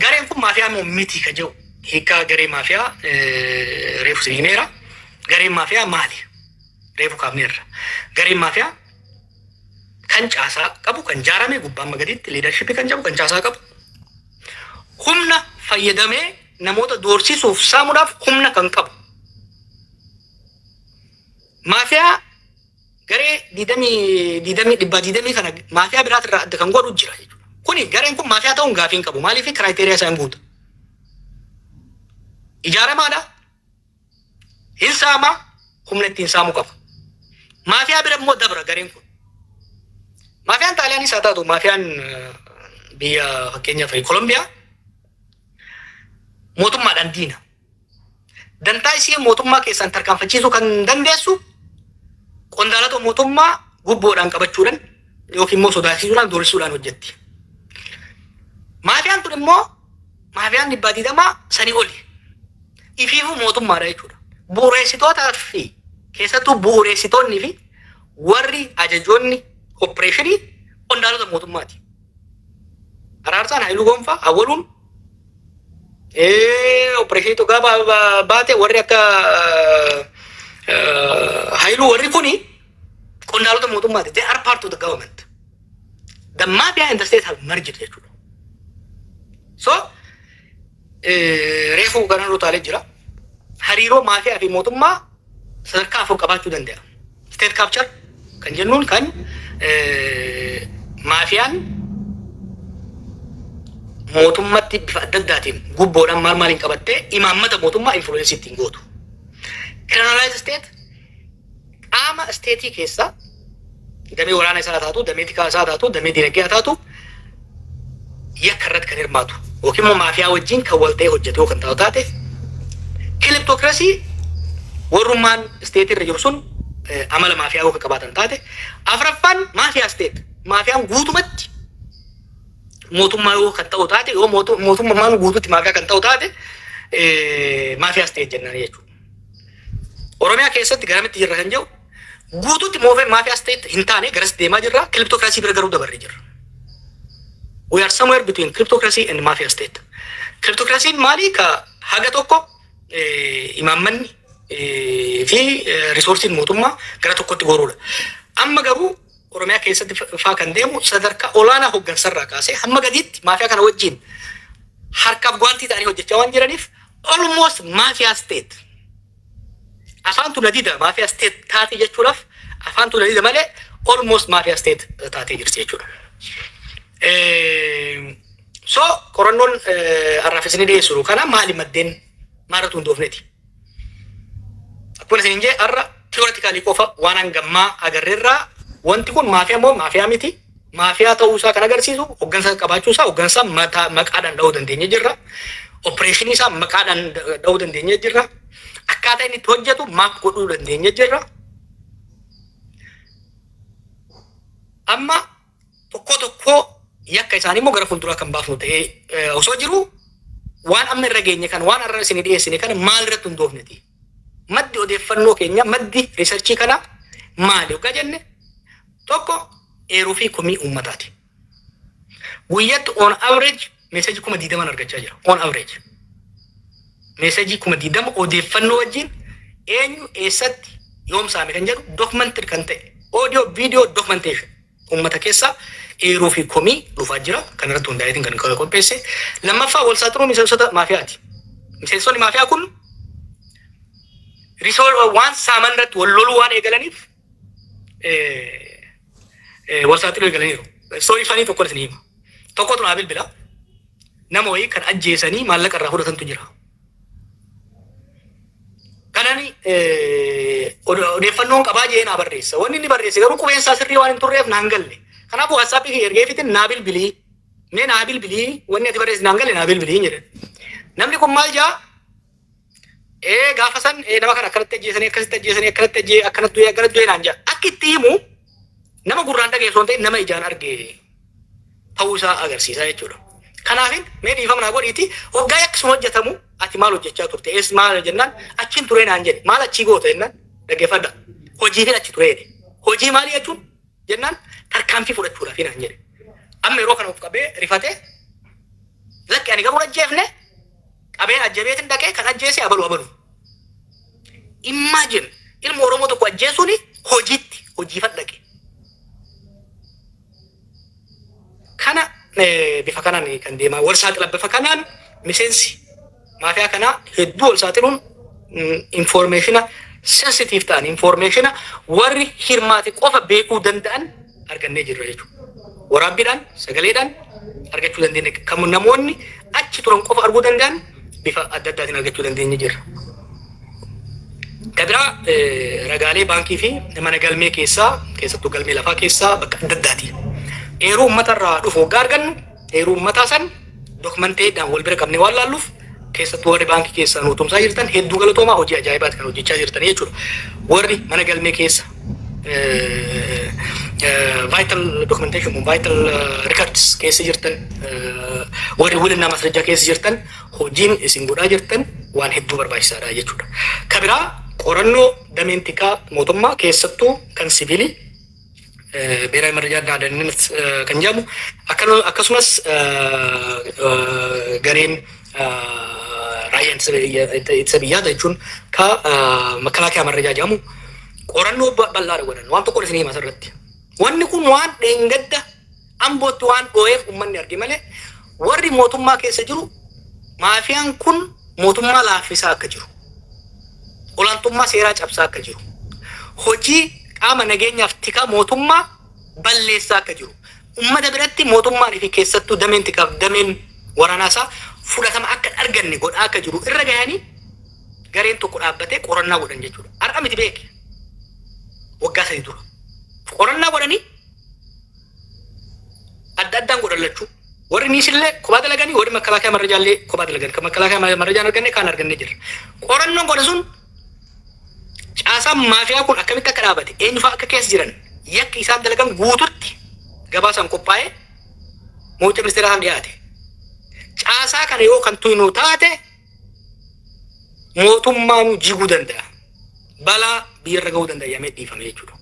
Gareen kun maafiyaa moo miti ka jiru hiikaa garee maafiyaa reefu siniimeera. Gareen maafiyaa maali? Reefu kaafneerra. Gareen maafiyaa kan caasaa qabu kan jaarame gubbaan magadiitti liidarshippii kan qabu kan caasaa qabu humna fayyadamee namoota doorsisuuf saamuudhaaf humna kan qabu. Maafiyaa garee diidamii kana maafiyaa biraatirraa adda kan godhu jira jechuudha. Kuni gareen kun maafiyaa ta'uun gaafii hin qabu. Maaliif kiraayiteriyaa isaan guuta? Ijaaramaadha. Hin saamaa humna ittiin saamuu qaba. Maafiyaa bira immoo dabra gareen kun. Maafiyaan Xaaliyaanis haa taatu maafiyaan biyya fakkeenyaaf Kolombiyaa mootummaadhaan diina. Dantaa isii mootummaa keessaan tarkaanfachiisuu kan dandeessu qondaalota mootummaa gubboodhaan qabachuudhaan yookiin immoo sodaachisuudhaan doorisuudhaan hojjetti. Maafiyaan tun immoo maafiyaan dhibbaa diidamaa sanii oli. Ifiifuu mootummaadha jechuudha. Bu'uureessitootaa fi keessattuu bu'uureessitoonnii fi warri ajajoonni opereeshinii qondaalota mootummaati. Araarsaan Haayiluu Gonfaa awwaluun opereeshinii tokko baate warri akka Haayiluu warri kuni qondaalota mootummaati. They are part of the government. The mafia and the state have merged jechuudha. So reefu kana utaalee jira. Hariiroo maafiyaa fi mootummaa sadarkaa afur qabaachuu danda'a. State capture kan jennuun kan maafiyaan mootummatti bifa adda addaatiin gubboodhaan maaliin qabattee imaammata mootummaa influensii ittiin gootu. Criminalized state qaama steetii keessa damee waraana isaa taatu, damee tikaa isaa taatu, damee dinagdee taatu yakka irratti kan hirmaatu yookiin immoo maafiyaa wajjin kan wal ta'ee hojjetu yoo kan taatu taate kleptokrasii warrummaan steetii irra jiru sun amala maafiyaa yoo kan qabaatan taate afraffaan maafiyaa steet maafiyaan guutumatti mootummaa yoo kan ta'u taate yoo mootummaan guututti maafiyaa kan ta'u taate maafiyaa steet jennaan jechuudha. Oromiyaa keessatti garamitti jirra kan jiru guututti maafiyaa steet hin taane garas deemaa jirra kleptokrasii bira garuu dabarree jirra. We are somewhere between kleptocracy and mafia state. Kleptocracy maali ka haga tokko imaammanni fi resoursiin mootummaa gara tokkotti goruudha. Amma garuu Oromiyaa keessatti faa kan deemu sadarkaa olaanaa hooggansarraa kaasee hamma gadiitti maafiyaa kana wajjin harkaaf gwaantii ta'anii hojjechaa waan jiraniif almost mafia state. Afaan tunadida mafia state taate jechuudhaaf afaan tunadida malee almost mafia state taatee jirti jechuudha. So qorannoon arraafisanii dhiyeessu kana maali maddeen maaratu hundoofneeti. Akkuma isin jee arra teoreetikaalii qofa waan hangammaa agarreerraa wanti kun maafiyaa moo maafiyaa miti. Maafiyaa ta'uusaa kan agarsiisu hooggansa qabaachuusaa hooggansa maqaadhaan dha'uu dandeenya jirra. Opereeshinii isaa maqaadhaan dha'uu dandeenya jirra. Akkaataa inni itti hojjetu maap godhuu dandeenya jirra. Amma tokko yakka isaanii immoo gara fuulduraa kan baafnu ta'ee osoo jiru waan amma irra geenye kan waan arra isin dhiyeessine kana maal irratti hundoofneti. Maddi odeeffannoo keenya maddi riisarchii kana maali yookaan jenne tokko eeruu fi komii uummataati. Guyyatti on average meesajii 20 argachaa jira. On average meesajii 20 odeeffannoo wajjin eenyu eessatti yoom saame kan jedhu documented kan ta'e audio video documentation uummata keessaa eeruu fi komii dhufaa jira. Kan irratti hundaa'eetiin kan qopheesse. Lammaffaa wal saaxiluu miseensota maafiyaati. Miseensonni maafiyaa kun waan saaman irratti wal loluu waan eegalaniif wal saaxiluu eegalaniiru. Soorii fanii tokko isin hima. Tokkotu naa bilbila. nama wayii kan ajjeesanii maallaqa irraa fudhatantu jira. Kanani odeeffannoon qabaa jee naa barreessa. Wanni inni barreesse garuu qubeensaa sirrii waan hin turreef naan galle. Kanaafuu WhatsApp ergee fitin naa bilbilii. Mee naa bilbilii wanni ati barreesse naan galle naa bilbilii jedhe. Namni kun maal jaa? Gaafa san nama kan akkanatti ajjeesanii akkanatti du'ee naan jaa. Akka itti himu nama gurraan dhageessu waan ta'eef nama ijaan argee ta'uu isaa agarsiisa jechuudha. Kanaafin mee dhiifama naa godhiiti waggaa akkasuma hojjetamu ati maal hojjechaa turte? Ees maal jennaan achiin turee naan jedhe. Maal achii goota jennaan dhaggeeffadha. Hojiifin achi tureedhe. Hojii maalii jechuun jennaan tarkaanfii fudhachuudhaaf naan jedhe. Amma yeroo kana of qabee rifatee lakki ani garuu ajjeefne qabeen ajjabeetin dhaqee kan ajjeese abalu. Imagine ilma Oromoo tokko ajjeesuun hojiitti hojiifan dhaqe. Kana bifa kanaan kan deemaa wal saaxila bifa kanaan miseensi maafiyaa kanaa hedduu wal saaxiluun informationa sensitive ta'an informationa warri hirmaate qofa beekuu danda'an argannee jirra jechuudha. Waraabbiidhaan sagaleedhaan argachuu dandeenya. Kan namoonni achi turan qofa arguu danda'an bifa adda addaatiin argachuu dandeenya jirra. Kabira ragaalee baankii fi mana galmee keessattuu galmee lafaa keessaa bakka adda addaati. Eeruu uummatarraa dhufu waggaa argannu eeruu uummataa san dokumenteedhaan wal bira qabnee waan laalluuf keessattuu warri baankii keessaa nutumsaa jirtan hedduu galatoomaa hojii ajaa'ibaati kan hojjechaa jirtan jechuudha. Warri mana galmee keessa vital documentation vital records keessa jirtan warri wilinaa masrajaa keessa jirtan hojiin isin godhaa jirtan waan hedduu barbaachisaadha jechuudha. Kabiraa qorannoo dameen tikaa mootummaa keessattuu kan siviilii ብሔራዊ መረጃና ደህንነት kan jedhamu akkasumas gareen raayyaa ittisa biyyaa jechuun ka makalaakaa marrajaa jedhamu qorannoo bal'aadha godhan waan tokko isin hima asirratti. Wanni kun waan dheengadda ambootti waan dhoo'eef uummanni arge malee warri mootummaa keessa jiru maafiyaan kun mootummaa laaffisaa akka jiru olaantummaa seeraa cabsaa akka jiru hojii qaama nageenyaaf tikaa mootummaa balleessaa akka jiru ummata biratti mootummaan fi keessattuu dameen tikaaf dameen waraanaasaa fudhatama akka arganne godhaa akka jiru irra gahanii gareen tokko dhaabbatee qorannaa godhan jechuudha. Har'a miti beeke waggaa 3 dura qorannaa godhanii adda addaan godhallachuu warri niisillee kophaa dalaganii warri makalaakaa marrajaallee kophaa dalagan kan makalaakaa marrajaan arganne kaan argannee jirra. Qorannoon godha sun caasaan maafiyaa kun akkamitti akka dhaabate eenyufaa akka keessa jiran yakki isaan dalagan guututti gabaasaan qophaa'ee muummee ministeeraan dhiyaate. Caasaa kana yoo kan tuynu taate mootummaan jiguu danda'a. Balaa biyyarra gahuu danda'a yamee dhiifame jechuudha.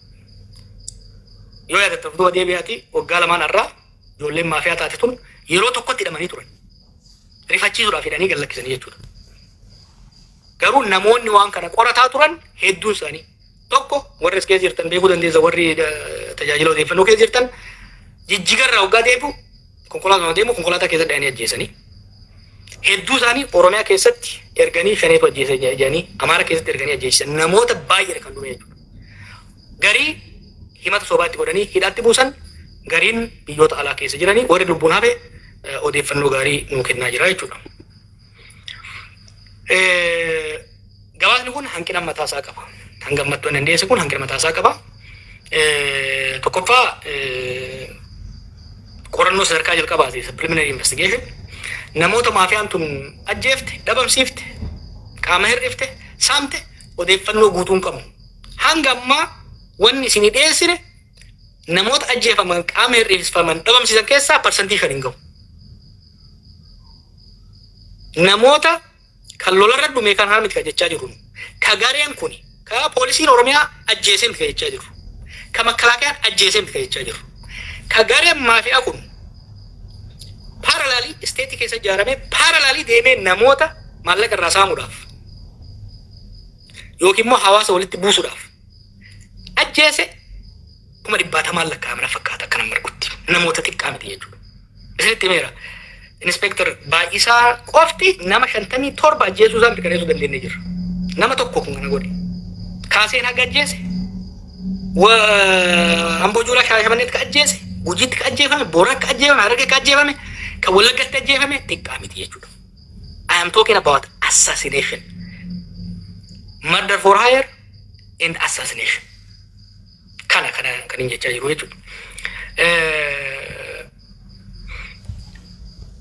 Yoo yaadatta fuuldura deebi'aati waggaa lamaan irraa ijoolleen maafiyaa taate tun yeroo tokkotti hidhamanii turan. Rifachiisuudhaaf hidhanii gallakkisanii jechuudha. Garuu namoonni waan kana qorataa turan hedduun isaanii tokko warri as keessa jirtan beekuu dandeessa warri tajaajila odeeffannoo keessa jirtan jijjigarraa waggaa deebi'u konkolaataa keessa dhayanii ajjeesanii hedduu isaanii Oromiyaa keessatti erganii shaneetu ajjeese jedhanii Amaara keessatti erganii ajjeesan namoota baay'ee kan dhume jechuudha. Garii himata sobaatti godhanii hidhaatti buusan gariin biyyoota alaa keessa jiranii warri lubbuun hafe odeeffannoo gaarii nuu kennaa jira jechuudha. Gabaasni kun hanqina mataasaa qaba. Hangammattoon dandeesse kun hanqina mataasaa qaba. Tokkoffaa qorannoo sadarkaa jalqabaati preliminary investigation namoota maafiyaan tun ajjeefte dhabamsiifte qaama hir'ifte saamte odeeffannoo guutuun qabu. Hanga ammaa wanni isin dhiyeessine namoota ajjeefaman qaama hir'iffaman dhabamsiisan keessaa parsantii 5 hin gahu. Namoota kan lolarra dhume kan harmiti kan jechaa jiru ka gareen kun ka poolisiin Oromiyaa ajjeesee miti kan jechaa jiru ka makalaakayaan ajjeesee miti kan jechaa jiru ka gareen maafiyaa kun paralaalii isteetii keessa ijaaramee paralaalii deemee namoota maallaqa irraa saamuudhaaf yookiin immoo hawaasa walitti buusuudhaaf ajjeese 100,000 lakkaa'amana fakkaata akka nama argutti namoota xiqqaa miti jechuudha. Isinitti meera Inspektor baay'isaa qofti nama 57 ajjeesuu isaan mirkaneessuu dandeenye jira. Nama tokko kun kana godhe. Kaaseen haga ajjeese. Amboo Juulaa Shaashamanneetti ka ajjeese. Gujiitti ka ajjeefame. Booraa ka ajjeefame. Harargee ka ajjeefame. Kawalagatti ajjeefame xiqqaa miti jechuudha. I am talking about assassination. Murder for hire and assassination. Kan hin jechaa jiru jechuudha.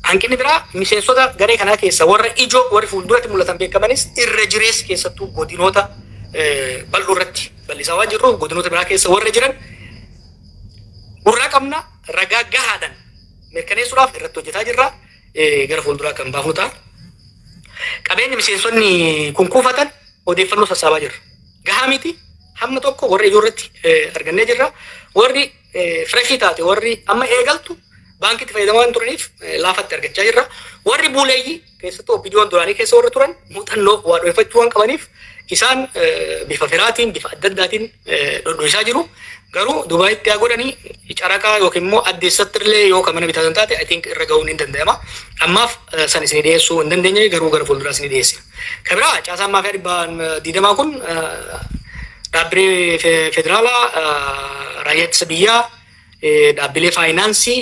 Hanqinni biraa miseensota garee kanaa keessa warra ijoo warri fuulduratti mul'atan beekamanis irra jirees keessattuu godinoota bal'oo irratti bal'isaa waan jirruuf godinoota biraa keessa warra jiran gurraa qabna ragaa gahaadhaan mirkaneessuudhaaf irratti hojjetaa jirra gara fuulduraa kan baafnu ta'a. Qabeenya miseensonni kun kuufatan odeeffannoo sassaabaa jirra. Gahaa miti hamma tokko warra ijoo irratti argannee jirra. Warri fireshii taate warri amma eegaltu baankitti fayyadamaa turaniif laafatti argachaa jirra. Warri buuleeyyii keessattuu opiidiyoon duraanii keessa warra turan muuxannoo waa dhoofachuu waan qabaniif isaan bifa firaatiin bifa adda addaatiin dhodhoisaa jiru. Garuu Dubaayitti haa godhanii caraqaa yookiin immoo addeessatti illee yoo kan mana bitatan taate I think irra ga'uun hin danda'ama. Ammaaf san isin dhiyeessuu hin dandeenye garuu gara fuulduraa isin dhiyeessina. Kan biraa caasaan maafiyaa dhibbaan diidamaa kun dhaabbilee federaalaa raayyaa ittisa biyyaa dhaabbilee faayinaansii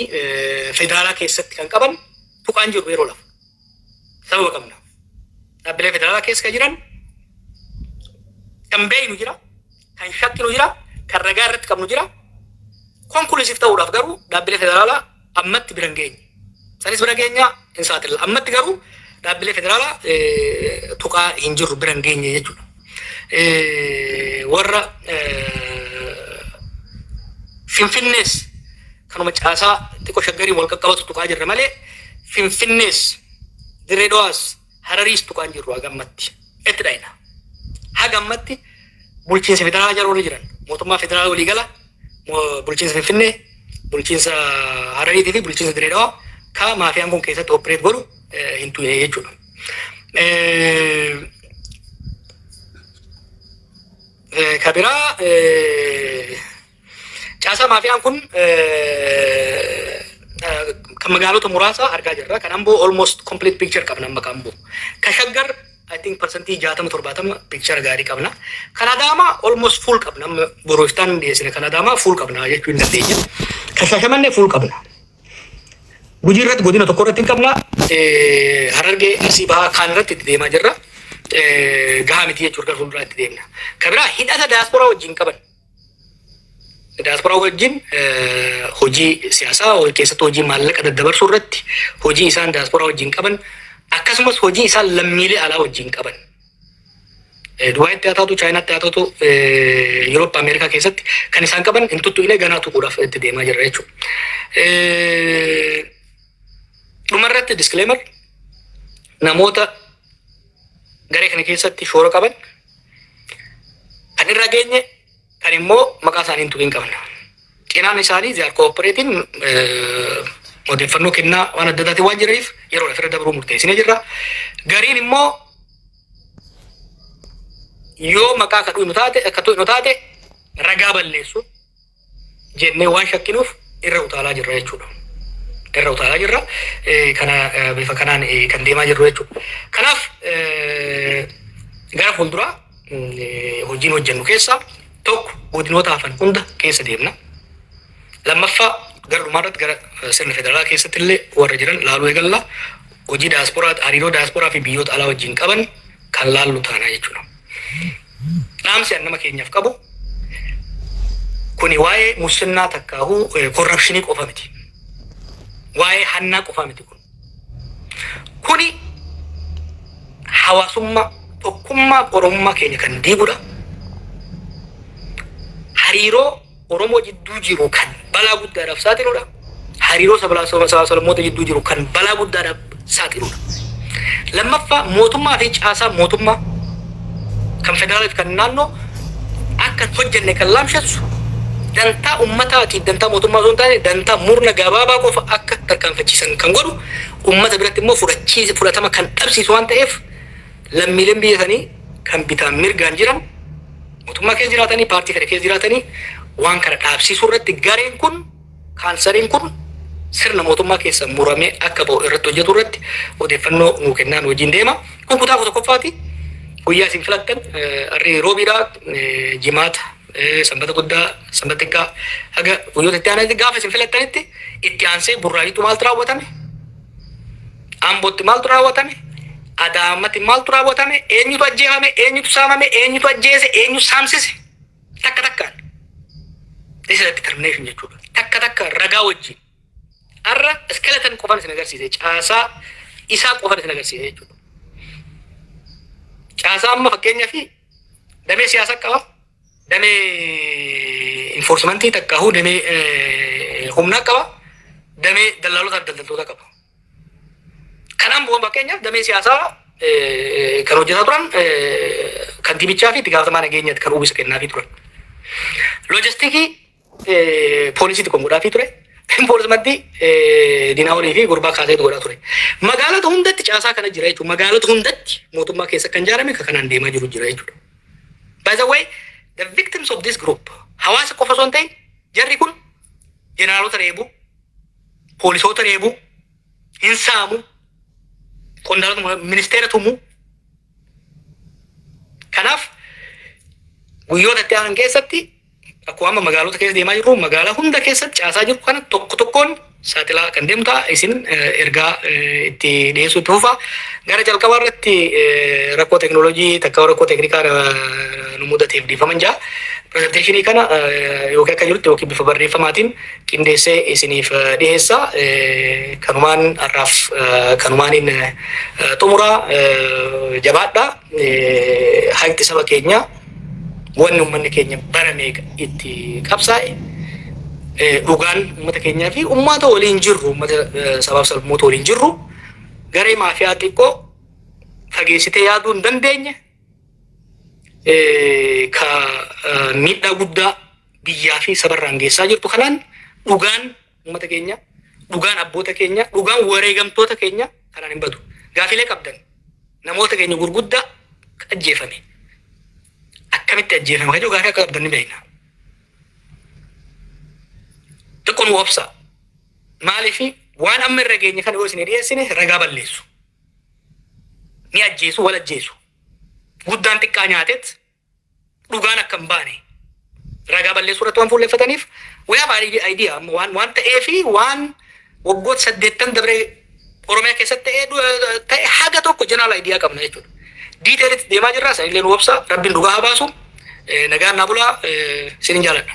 federaalaa keessatti kan qaban tuqaan jiru yeroo lafa. Sababa qabna. Dhaabbilee federaalaa keessa kan jiran kan beeynu jira, kan shakkinu jira, kan ragaa irratti qabnu jira. Konkulusiif ta'uudhaaf garuu dhaabbilee federaalaa ammatti bira hin geenye. Sanis bira geenyaa hin saaxilla. Ammatti garuu dhaabbilee federaalaa tuqaa hin jirru bira hin geenye jechuudha. Warra Finfinnees kanuma caasaa xiqqoo shaggarii wal qaqqabatu tuqaa jirra malee Finfinnees Dirree Dhawaas Harariis tuqaan jirru hagammatti itti dhayina. Hagammatti bulchiinsa federaalaa jala jiran mootummaa federaalaa waliigala bulchiinsa Finfinnee bulchiinsa Harariitii fi bulchiinsa Dirree Dhawaa ka maafiyaan kun keessatti opereet godhu hin tuyne jechuudha. Kabiraa caasaa maafiyaan kun kan magaalota muraasa argaa jirra. Kan Amboo almost complete picture qabna amma kan Amboo. Kan Shaggar I think percentii 60-70 picture gaarii qabna. Kan Adaamaa almost full qabna. Borooftaan dhiyeessine kan Adaamaa full qabna jechuu hin dandeenya. Kan Shashamannee full qabna. Gujii irratti godina tokko irratti hin qabna. Harargee asii bahaa kaan irratti itti deemaa jirra. Gahaa miti jechuudha gara fuulduraa itti deemna. Kan biraa hidhata daasporaa wajjin qaban. Daasporaa wajjin hojii siyaasaa keessattuu hojii maallaqa daddabarsuu irratti hojii isaan daasporaa wajjin qaban akkasumas hojii isaan lammiilee alaa wajjin qaban. Dubaayitti haa taatu, Chaayinaatti haa taatu, Yurooppaa, Ameerikaa keessatti kan isaan qaban hin tuttuqne ganaa tuquudhaaf itti deemaa jirra jechuudha. Dhumarratti disclaimer namoota garee kana keessatti shoora qaban kan irra geenye kan immoo maqaa isaanii hin tuqin qabna. Cinaan isaanii they are cooperating odeeffannoo kennaa waan adda addaatiin waan jiraniif yeroo irra dabruu murteessinee jirra. Gariin immoo yoo maqaa akka tuqnu taate ragaa balleessu jennee waan shakkinuuf irra utaalaa jirra jechuudha. Irra utaalaa jirra. Kana bifa kanaan kan deemaa jirru jechuudha. Kanaaf gara fuulduraa hojiin hojjennu keessaa tokko godinoota hafan hunda keessa deemna. Lammaffaa gara dhumaarratti gara sirna federaalaa keessatti illee warra jiran laaluu eegalla. Hojii daasporaa, hariiroo daasporaa fi biyyoota alaa wajjin qaban kan laallu taanaa jechuudha. Dhaamsi nama keenyaaf qabu kuni waa'ee musinnaa takkaahuu korrapshinii qofa miti. Waa'ee hannaa qofa miti kun. Kuni hawaasummaa tokkummaa Oromummaa keenya kan diigudha. Hariiroo Oromoo jidduu jiru kan balaa guddaadhaaf saaxiludha. Hariiroo sablammoota jidduu jiru kan balaa guddaadhaaf saaxiludha. Lammaffaa mootummaa fi caasaa mootummaa kan federaalaaf kan naannoo akka hojjenne kan laamshessu dantaa uummataatiif dantaa mootummaa osoo hin taane dantaa murna gabaabaa qofa akka tarkaanfachiisan kan godhu uummata biratti immoo fudhatama kan dhabsiisu waan ta'eef lammiileen biyya sanii kan bitaan mirgaan jiran mootummaa keessa jiraatanii paartii kana keessa jiraatanii waan kana dhaabsisuu irratti gareen kun kaansariin kun sirna mootummaa keessa muramee akka ba'u irratti hojjetu irratti odeeffannoo nuu kennaan wajjin deema. Kun kutaa tokkoffaati. Guyyaa isin filattan arrii roobiidhaa jimaata sanbata guddaa sanbata xiqqaa haga guyyoota itti aananitti gaafa isin filattanitti itti aansee burraayyuutu maaltu raawwatame Ambootti maaltu raawwatame? Adaamatti maaltu raawwatame? Eenyutu ajjeefame? Eenyutu saamame? Eenyutu ajjeese? Eenyu saamsise? Takka takkaan. This is a determination jechuudha. Takka takka ragaa wajjin. Arra skeleton qofaan isin agarsiise. Caasaa isaa qofaan isin agarsiise jechuudha. Caasaa amma fakkeenyaaf damee siyaasaa qaba. Damee enforcementii takkaahuu damee humnaa qaba. Damee daldaltoota qaba. Kanaan bu'uun fakkeenyaaf damee siyaasaa kan hojjetaa turan kantiibichaa fi itti gaafatamaa nageenyaatti kan uwwisa kennaafii turan. Loojistikii poolisiitti kan godhaafii ture. Enforcementii diinaawolii fi gurbaa kaaseetu godhaa ture. Magaalota hundatti caasaa kana jira jechuudha. Magaalota hundatti mootummaa keessa kan ijaarame kanaan deemaa jiru jira jechuudha. By the way, the victims of this group hawaasa qofa osoo hin ta'in jarri kun jeneraalota reebuu, poolisoota reebuu, hin saamu, qondaalota ministeera tumuu. Kanaaf guyyoota itti aanan keessatti akkuma amma magaalota keessa deemaa jirru magaalaa hunda keessatti caasaa jiru kana tokko tokkoon saaxilaa kan deemu ta'a isin ergaa itti dhiyeessuu itti fufa. Gara jalqabaa irratti rakkoo teekinooloojii takka rakkoo teeknikaa nu mudateef dhiifaman jira. Presenteeshinii kana yookiin akka jirutti yookiin bifa barreeffamaatiin qindeessee isiniif dhiyeessa. Kanumaan har'aaf kanumaaniin xumuraa jabaadha. Haqni saba keenyaa wanni uummanni keenya bara meeqa itti qabsaa'e dhugaan uummata keenyaa fi uummata waliin jirru uummata sabaaf sablammoota waliin jirru garee maafiyaa xiqqoo fageessitee yaaduu hin dandeenye ka miidhaa guddaa biyyaa fi sabarraan geessaa jirtu kanaan dhugaan uummata keenya dhugaan abboota keenya dhugaan wareegamtoota keenya kanaan hin badu. Gaafilee qabdan namoota keenya gurguddaa ajjeefame. Akkamitti ajjeefame kajoo gaafii akka qabdan ni beekna. Xiqqoon wobsa. Maaliifi waan amma irra geenye kana yoo isin dhiyeessine ragaa balleessu. Ni ajjeesu wal ajjeesu. Guddaan xiqqaa nyaateet dhugaan akka hin baane ragaa balleessuu irratti waan fuulleeffataniif we have idea waan ta'eefi waan waggoota 8 dabree Oromiyaa keessatti ta'e haga tokko jeneraal idea qabna jechuudha. Diiteelitti deemaa jirra sanillee nu wobsa rabbiin dhugaa haa baasu nagaan naa bulaa sinin jaaladha.